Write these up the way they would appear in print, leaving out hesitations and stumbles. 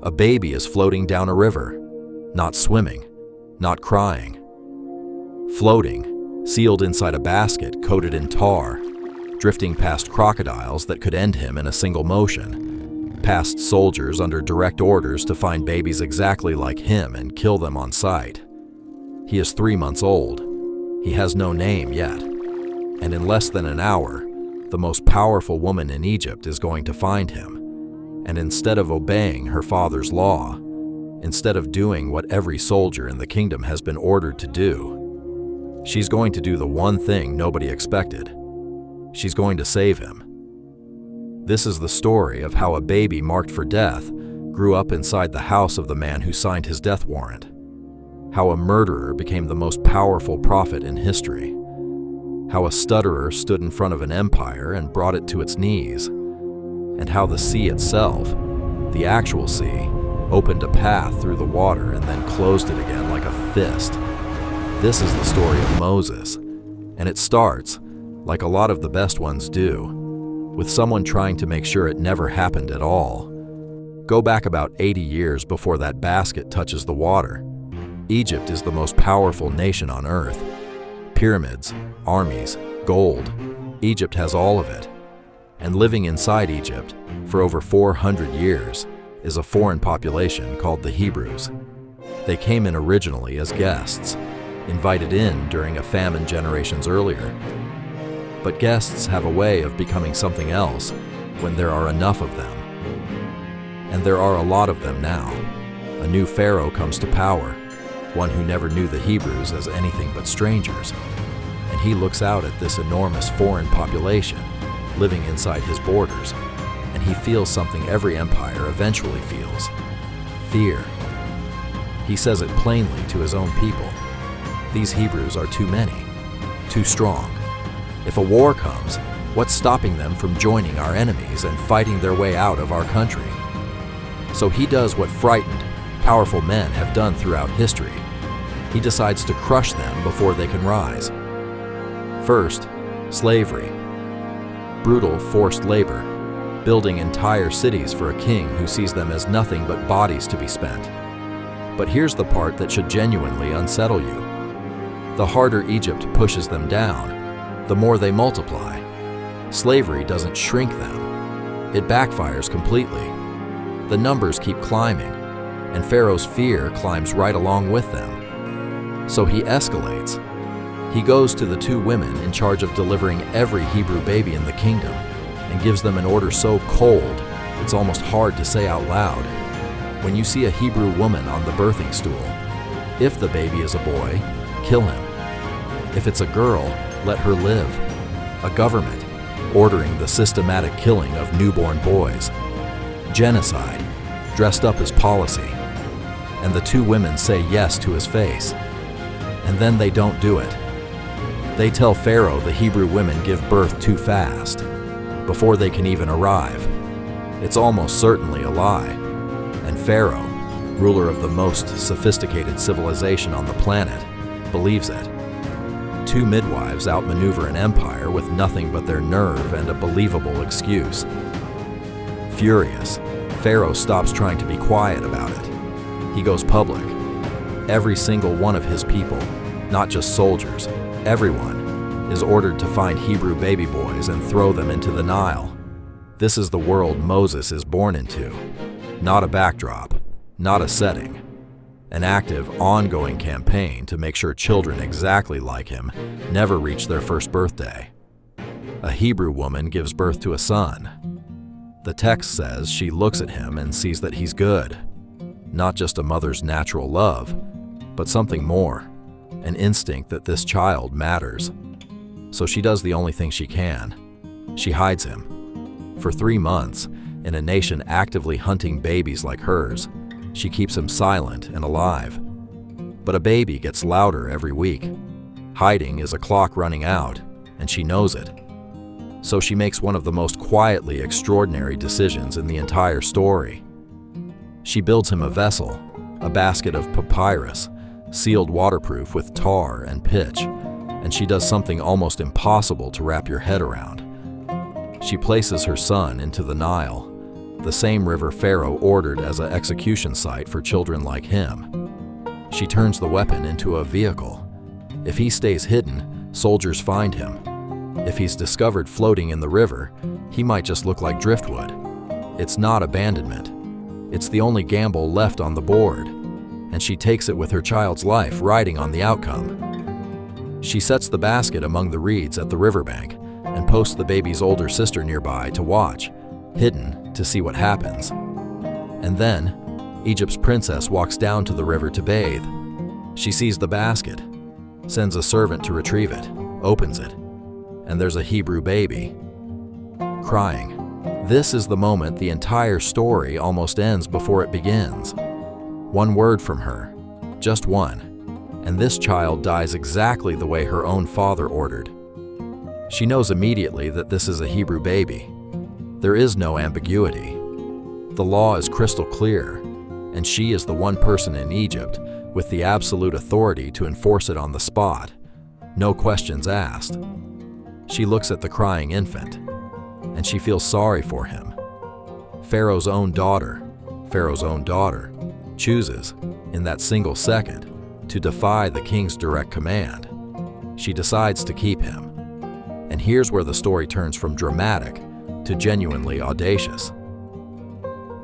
A baby is floating down a river, not swimming, not crying. Floating, sealed inside a basket coated in tar, drifting past crocodiles that could end him in a single motion, past soldiers under direct orders to find babies exactly like him and kill them on sight. He is 3 months old. He has no name yet. And in less than an hour, the most powerful woman in Egypt is going to find him. And instead of obeying her father's law, instead of doing what every soldier in the kingdom has been ordered to do, she's going to do the one thing nobody expected. She's going to save him. This is the story of how a baby marked for death grew up inside the house of the man who signed his death warrant. How a murderer became the most powerful prophet in history. How a stutterer stood in front of an empire and brought it to its knees. And how the sea itself, the actual sea, opened a path through the water and then closed it again like a fist. This is the story of Moses, and it starts, like a lot of the best ones do, with someone trying to make sure it never happened at all. Go back about 80 years before that basket touches the water. Egypt is the most powerful nation on earth. Pyramids, armies, gold. Egypt has all of it. And living inside Egypt, for over 400 years, is a foreign population called the Hebrews. They came in originally as guests, invited in during a famine generations earlier. But guests have a way of becoming something else when there are enough of them. And there are a lot of them now. A new Pharaoh comes to power, one who never knew the Hebrews as anything but strangers. And he looks out at this enormous foreign population living inside his borders, and he feels something every empire eventually feels: fear. He says it plainly to his own people. These Hebrews are too many, too strong. If a war comes, what's stopping them from joining our enemies and fighting their way out of our country? So he does what frightened, powerful men have done throughout history. He decides to crush them before they can rise. First, slavery. Brutal, forced labor, building entire cities for a king who sees them as nothing but bodies to be spent. But here's the part that should genuinely unsettle you. The harder Egypt pushes them down, the more they multiply. Slavery doesn't shrink them. It backfires completely. The numbers keep climbing, and Pharaoh's fear climbs right along with them. So he escalates. He goes to the 2 women in charge of delivering every Hebrew baby in the kingdom and gives them an order so cold, it's almost hard to say out loud. When you see a Hebrew woman on the birthing stool, if the baby is a boy, kill him. If it's a girl, let her live. A government ordering the systematic killing of newborn boys. Genocide, dressed up as policy. And the 2 women say yes to his face. And then they don't do it. They tell Pharaoh the Hebrew women give birth too fast, before they can even arrive. It's almost certainly a lie. And Pharaoh, ruler of the most sophisticated civilization on the planet, believes it. 2 midwives outmaneuver an empire with nothing but their nerve and a believable excuse. Furious, Pharaoh stops trying to be quiet about it. He goes public. Every single one of his people, not just soldiers, everyone, is ordered to find Hebrew baby boys and throw them into the Nile. This is the world Moses is born into. Not a backdrop, not a setting. An active, ongoing campaign to make sure children exactly like him never reach their first birthday. A Hebrew woman gives birth to a son. The text says she looks at him and sees that he's good. Not just a mother's natural love, but something more. An instinct that this child matters. So she does the only thing she can. She hides him. For 3 months, in a nation actively hunting babies like hers, she keeps him silent and alive. But a baby gets louder every week. Hiding is a clock running out, and she knows it. So she makes one of the most quietly extraordinary decisions in the entire story. She builds him a vessel, a basket of papyrus, sealed waterproof with tar and pitch, and she does something almost impossible to wrap your head around. She places her son into the Nile, the same river Pharaoh ordered as an execution site for children like him. She turns the weapon into a vehicle. If he stays hidden, soldiers find him. If he's discovered floating in the river, he might just look like driftwood. It's not abandonment. It's the only gamble left on the board, and she takes it with her child's life riding on the outcome. She sets the basket among the reeds at the riverbank and posts the baby's older sister nearby to watch, hidden to see what happens. And then, Egypt's princess walks down to the river to bathe. She sees the basket, sends a servant to retrieve it, opens it, and there's a Hebrew baby, crying. This is the moment the entire story almost ends before it begins. One word from her, just one, and this child dies exactly the way her own father ordered. She knows immediately that this is a Hebrew baby. There is no ambiguity. The law is crystal clear, and she is the one person in Egypt with the absolute authority to enforce it on the spot. No questions asked. She looks at the crying infant, and she feels sorry for him. Pharaoh's own daughter, chooses, in that single second, to defy the king's direct command. She decides to keep him. And here's where the story turns from dramatic to genuinely audacious.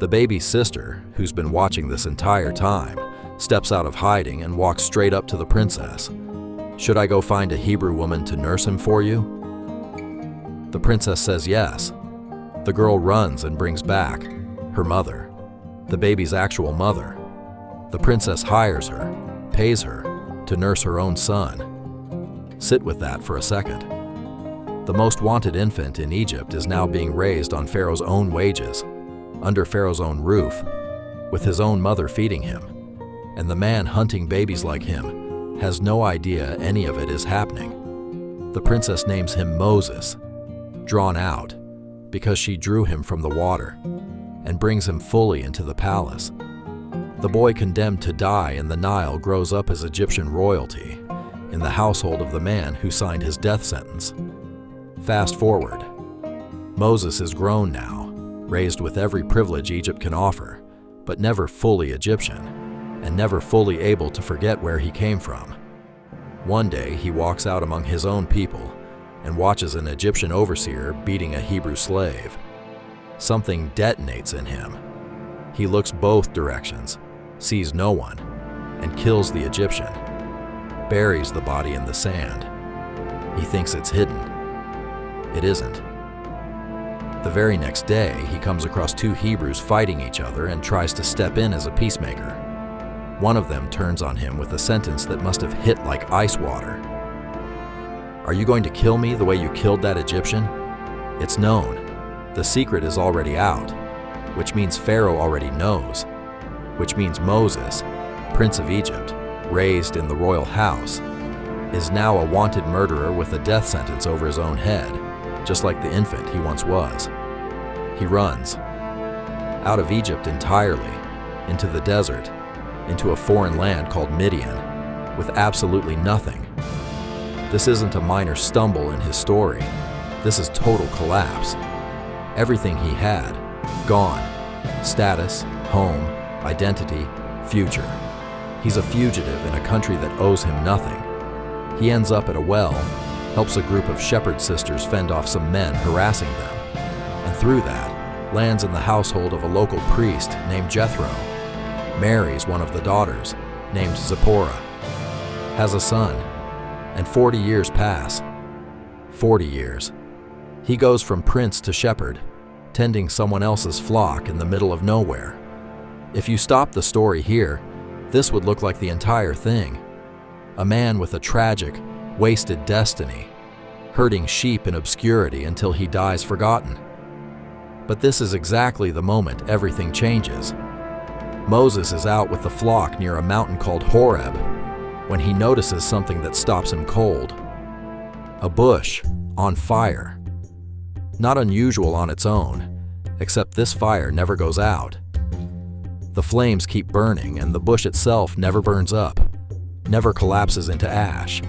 The baby's sister, who's been watching this entire time, steps out of hiding and walks straight up to the princess. "Should I go find a Hebrew woman to nurse him for you?" The princess says yes. The girl runs and brings back her mother, the baby's actual mother. The princess hires her, pays her, to nurse her own son. Sit with that for a second. The most wanted infant in Egypt is now being raised on Pharaoh's own wages, under Pharaoh's own roof, with his own mother feeding him. And the man hunting babies like him has no idea any of it is happening. The princess names him Moses, drawn out, because she drew him from the water, and brings him fully into the palace. The boy condemned to die in the Nile grows up as Egyptian royalty, in the household of the man who signed his death sentence. Fast forward. Moses is grown now, raised with every privilege Egypt can offer, but never fully Egyptian, and never fully able to forget where he came from. One day he walks out among his own people and watches an Egyptian overseer beating a Hebrew slave. Something detonates in him. He looks both directions, sees no one, and kills the Egyptian, buries the body in the sand. He thinks it's hidden. It isn't. The very next day, he comes across two Hebrews fighting each other and tries to step in as a peacemaker. One of them turns on him with a sentence that must have hit like ice water. "Are you going to kill me the way you killed that Egyptian? It's known. The secret is already out, which means Pharaoh already knows, which means Moses, Prince of Egypt, raised in the royal house, is now a wanted murderer with a death sentence over his own head, just like the infant he once was." He runs out of Egypt entirely, into the desert, into a foreign land called Midian, with absolutely nothing. This isn't a minor stumble in his story. This is total collapse. Everything he had, gone. Status, home, identity, future. He's a fugitive in a country that owes him nothing. He ends up at a well, helps a group of shepherd sisters fend off some men harassing them, and through that, lands in the household of a local priest named Jethro, marries one of the daughters, named Zipporah, has a son, and 40 years pass. 40 years. He goes from prince to shepherd, tending someone else's flock in the middle of nowhere. If you stop the story here, this would look like the entire thing. A man with a tragic, wasted destiny, herding sheep in obscurity until he dies forgotten. But this is exactly the moment everything changes. Moses is out with the flock near a mountain called Horeb when he notices something that stops him cold. A bush on fire. Not unusual on its own, except this fire never goes out. The flames keep burning and the bush itself never burns up, never collapses into ash,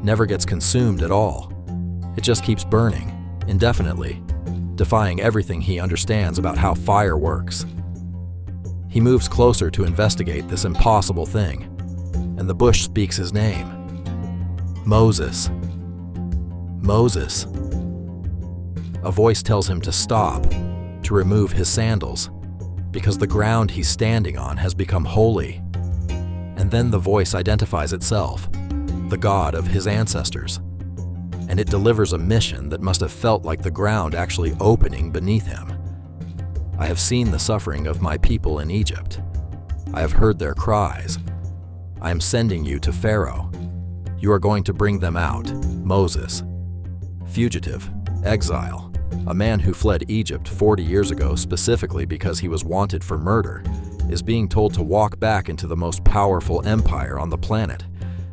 never gets consumed at all. It just keeps burning, indefinitely. defying everything he understands about how fire works. He moves closer to investigate this impossible thing, and the bush speaks his name. Moses. Moses. A voice tells him to stop, to remove his sandals, because the ground he's standing on has become holy. And then the voice identifies itself, the God of his ancestors, and it delivers a mission that must have felt like the ground actually opening beneath him. I have seen the suffering of my people in Egypt. I have heard their cries. I am sending you to Pharaoh. You are going to bring them out, Moses. Fugitive, exile, a man who fled Egypt 40 years ago specifically because he was wanted for murder, is being told to walk back into the most powerful empire on the planet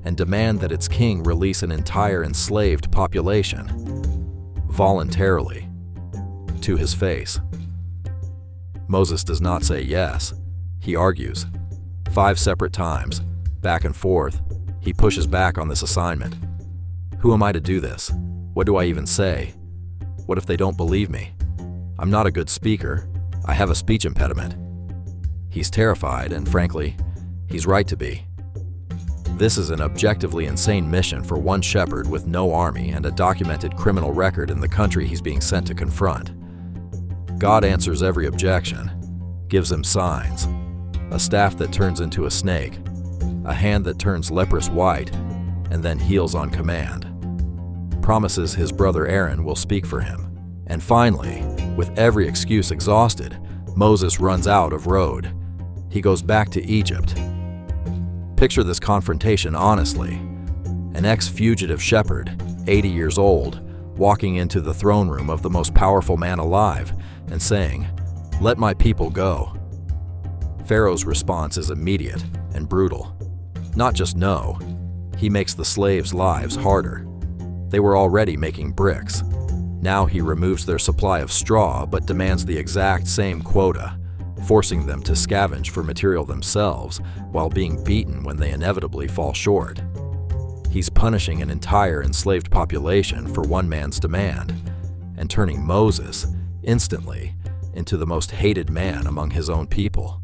and demand that its king release an entire enslaved population, voluntarily, to his face. Moses does not say yes. He argues. 5 separate times, back and forth, he pushes back on this assignment. Who am I to do this? What do I even say? What if they don't believe me? I'm not a good speaker. I have a speech impediment. He's terrified, and frankly, he's right to be. This is an objectively insane mission for one shepherd with no army and a documented criminal record in the country he's being sent to confront. God answers every objection, gives him signs, a staff that turns into a snake, a hand that turns leprous white, and then heals on command. Promises his brother Aaron will speak for him. And finally, with every excuse exhausted, Moses runs out of road. He goes back to Egypt. Picture this confrontation honestly. An ex-fugitive shepherd, 80 years old, walking into the throne room of the most powerful man alive and saying, "Let my people go." Pharaoh's response is immediate and brutal. Not just no, he makes the slaves' lives harder. They were already making bricks. Now he removes their supply of straw but demands the exact same quota, forcing them to scavenge for material themselves while being beaten when they inevitably fall short. He's punishing an entire enslaved population for one man's demand and turning Moses, instantly, into the most hated man among his own people.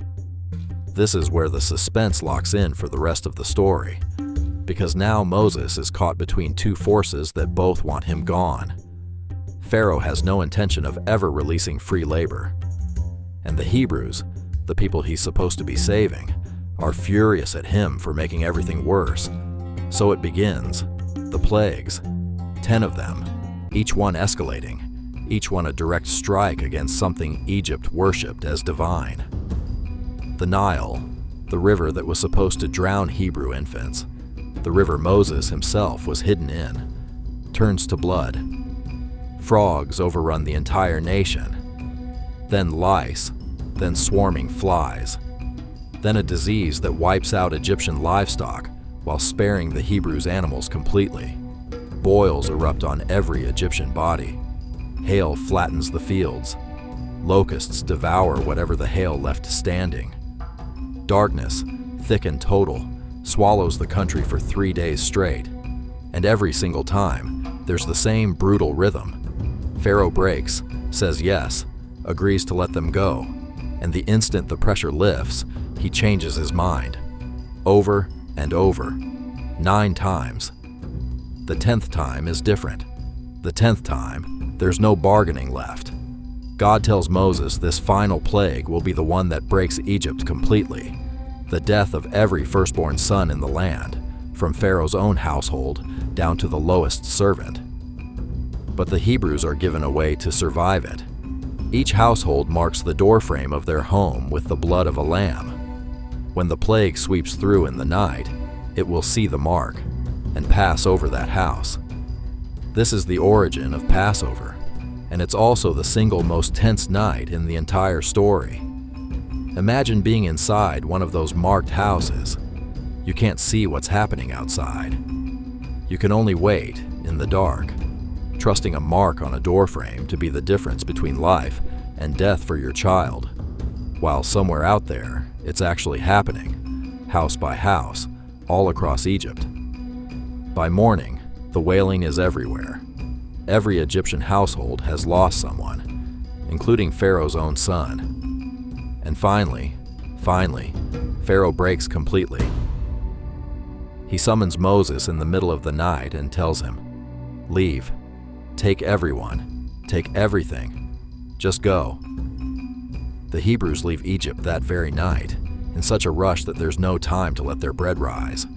This is where the suspense locks in for the rest of the story, because now Moses is caught between 2 forces that both want him gone. Pharaoh has no intention of ever releasing free labor, and the Hebrews, the people he's supposed to be saving, are furious at him for making everything worse. So it begins. The plagues, 10 of them, each one escalating, each one a direct strike against something Egypt worshipped as divine. The Nile, the river that was supposed to drown Hebrew infants, the river Moses himself was hidden in, turns to blood. Frogs overrun the entire nation. Then lice, then swarming flies. Then a disease that wipes out Egyptian livestock while sparing the Hebrews' animals completely. Boils erupt on every Egyptian body. Hail flattens the fields. Locusts devour whatever the hail left standing. Darkness, thick and total, swallows the country for 3 days straight. And every single time, there's the same brutal rhythm. Pharaoh breaks, says yes, agrees to let them go, and the instant the pressure lifts, he changes his mind. Over and over, 9 times. The 10th time is different. The 10th time, there's no bargaining left. God tells Moses this final plague will be the one that breaks Egypt completely, the death of every firstborn son in the land, from Pharaoh's own household down to the lowest servant. But the Hebrews are given a way to survive it. Each household marks the doorframe of their home with the blood of a lamb. When the plague sweeps through in the night, it will see the mark and pass over that house. This is the origin of Passover, and it's also the single most tense night in the entire story. Imagine being inside one of those marked houses. You can't see what's happening outside. You can only wait in the dark, trusting a mark on a doorframe to be the difference between life and death for your child, while somewhere out there, it's actually happening, house by house, all across Egypt. By morning, the wailing is everywhere. Every Egyptian household has lost someone, including Pharaoh's own son. And finally, Pharaoh breaks completely. He summons Moses in the middle of the night and tells him, "Leave. Take everyone. Take everything. Just go." The Hebrews leave Egypt that very night, in such a rush that there's no time to let their bread rise.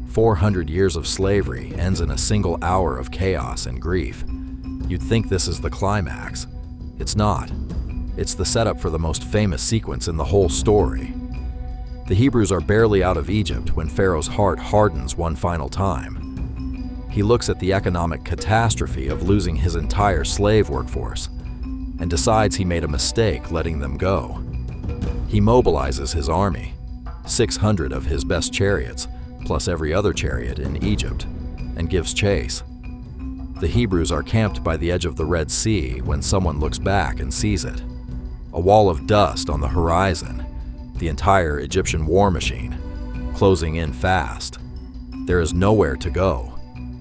400 years of slavery ends in a single hour of chaos and grief. You'd think this is the climax. It's not. It's the setup for the most famous sequence in the whole story. The Hebrews are barely out of Egypt when Pharaoh's heart hardens one final time. He looks at the economic catastrophe of losing his entire slave workforce and decides he made a mistake letting them go. He mobilizes his army, 600 of his best chariots, plus every other chariot in Egypt, and gives chase. The Hebrews are camped by the edge of the Red Sea when someone looks back and sees it. A wall of dust on the horizon, the entire Egyptian war machine, closing in fast. There is nowhere to go,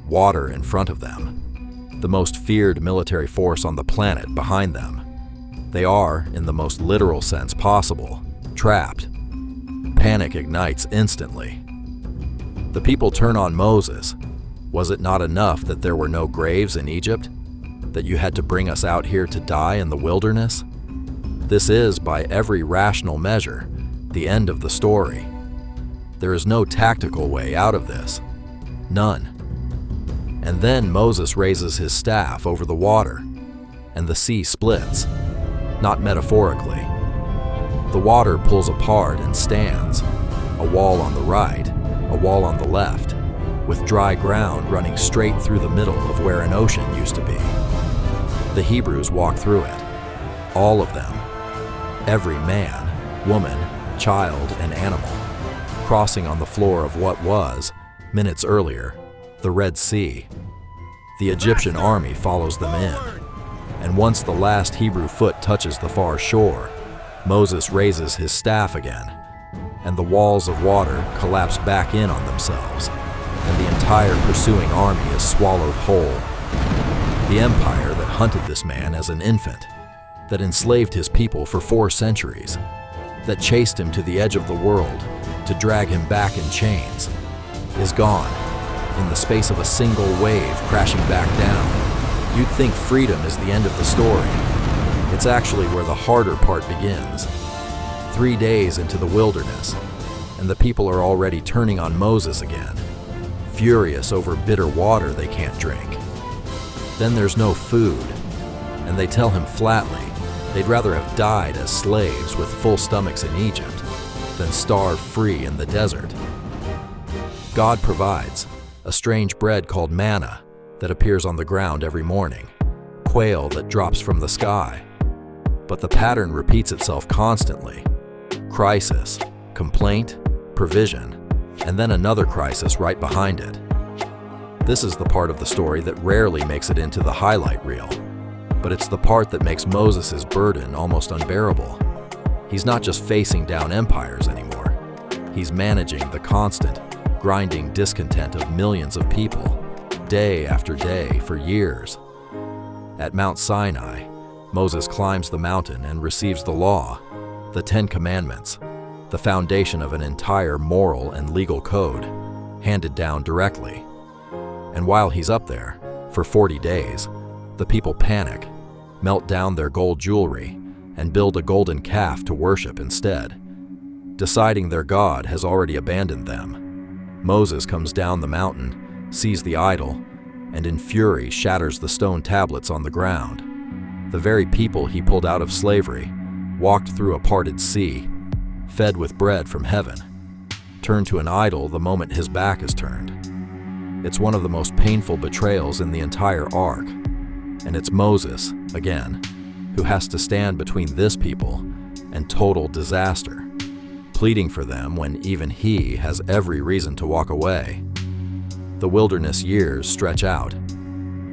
water in front of them, the most feared military force on the planet behind them. They are, in the most literal sense possible, trapped. Panic ignites instantly. The people turn on Moses. Was it not enough that there were no graves in Egypt? That you had to bring us out here to die in the wilderness? This is, by every rational measure, the end of the story. There is no tactical way out of this. None. And then Moses raises his staff over the water, and the sea splits, not metaphorically. The water pulls apart and stands, a wall on the right, a wall on the left, with dry ground running straight through the middle of where an ocean used to be. The Hebrews walk through it, all of them, every man, woman, child, and animal, crossing on the floor of what was, minutes earlier, the Red Sea. The Egyptian army follows them in, and once the last Hebrew foot touches the far shore, Moses raises his staff again, and the walls of water collapse back in on themselves, and the entire pursuing army is swallowed whole. The empire that hunted this man as an infant, that enslaved his people for 4 centuries, that chased him to the edge of the world to drag him back in chains, is gone in the space of a single wave crashing back down. You'd think freedom is the end of the story. It's actually where the harder part begins. 3 days into the wilderness, and the people are already turning on Moses again, furious over bitter water they can't drink. Then there's no food, and they tell him flatly they'd rather have died as slaves with full stomachs in Egypt than starve free in the desert. God provides a strange bread called manna that appears on the ground every morning, quail that drops from the sky. But the pattern repeats itself constantly. Crisis, complaint, provision, and then another crisis right behind it. This is the part of the story that rarely makes it into the highlight reel, but it's the part that makes Moses' burden almost unbearable. He's not just facing down empires anymore. He's managing the constant, grinding discontent of millions of people, day after day for years. At Mount Sinai, Moses climbs the mountain and receives the law, the 10 Commandments, the foundation of an entire moral and legal code, handed down directly. And while he's up there, for 40 days, the people panic, melt down their gold jewelry, and build a golden calf to worship instead. Deciding their God has already abandoned them, Moses comes down the mountain, sees the idol, and in fury shatters the stone tablets on the ground. The very people he pulled out of slavery, walked through a parted sea, fed with bread from heaven, turned to an idol the moment his back is turned. It's one of the most painful betrayals in the entire arc, and it's Moses, again, who has to stand between this people and total disaster, pleading for them when even he has every reason to walk away. The wilderness years stretch out,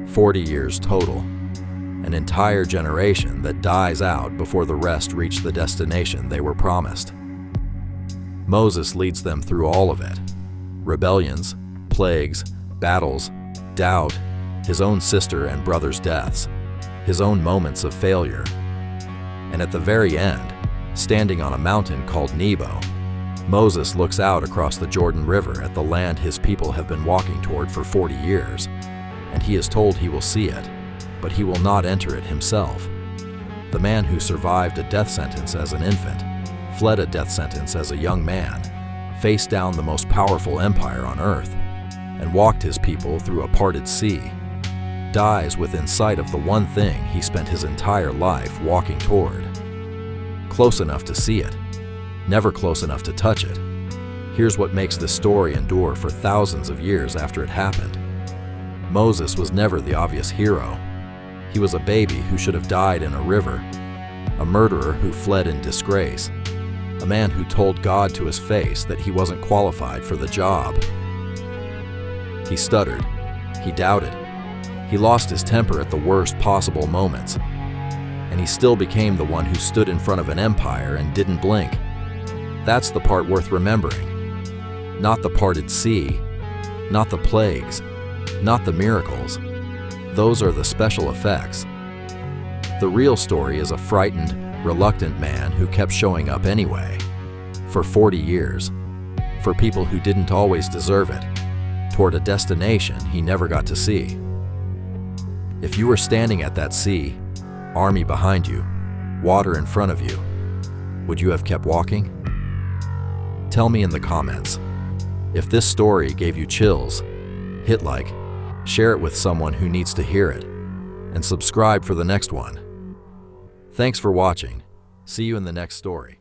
40 years total, an entire generation that dies out before the rest reach the destination they were promised. Moses leads them through all of it: rebellions, plagues, battles, doubt, his own sister and brother's deaths, his own moments of failure. And at the very end, standing on a mountain called Nebo, Moses looks out across the Jordan River at the land his people have been walking toward for 40 years, and he is told he will see it, but he will not enter it himself. The man who survived a death sentence as an infant, fled a death sentence as a young man, faced down the most powerful empire on earth, and walked his people through a parted sea, dies within sight of the one thing he spent his entire life walking toward. Close enough to see it, never close enough to touch it. Here's what makes this story endure for thousands of years after it happened. Moses was never the obvious hero. He was a baby who should have died in a river, a murderer who fled in disgrace, a man who told God to his face that he wasn't qualified for the job. He stuttered, he doubted, he lost his temper at the worst possible moments, and he still became the one who stood in front of an empire and didn't blink. That's the part worth remembering. Not the parted sea, not the plagues, not the miracles. Those are the special effects. The real story is a frightened, reluctant man who kept showing up anyway, for 40 years, for people who didn't always deserve it, toward a destination he never got to see. If you were standing at that sea, army behind you, water in front of you, would you have kept walking? Tell me in the comments. If this story gave you chills, hit like, share it with someone who needs to hear it, and subscribe for the next one. Thanks for watching. See you in the next story.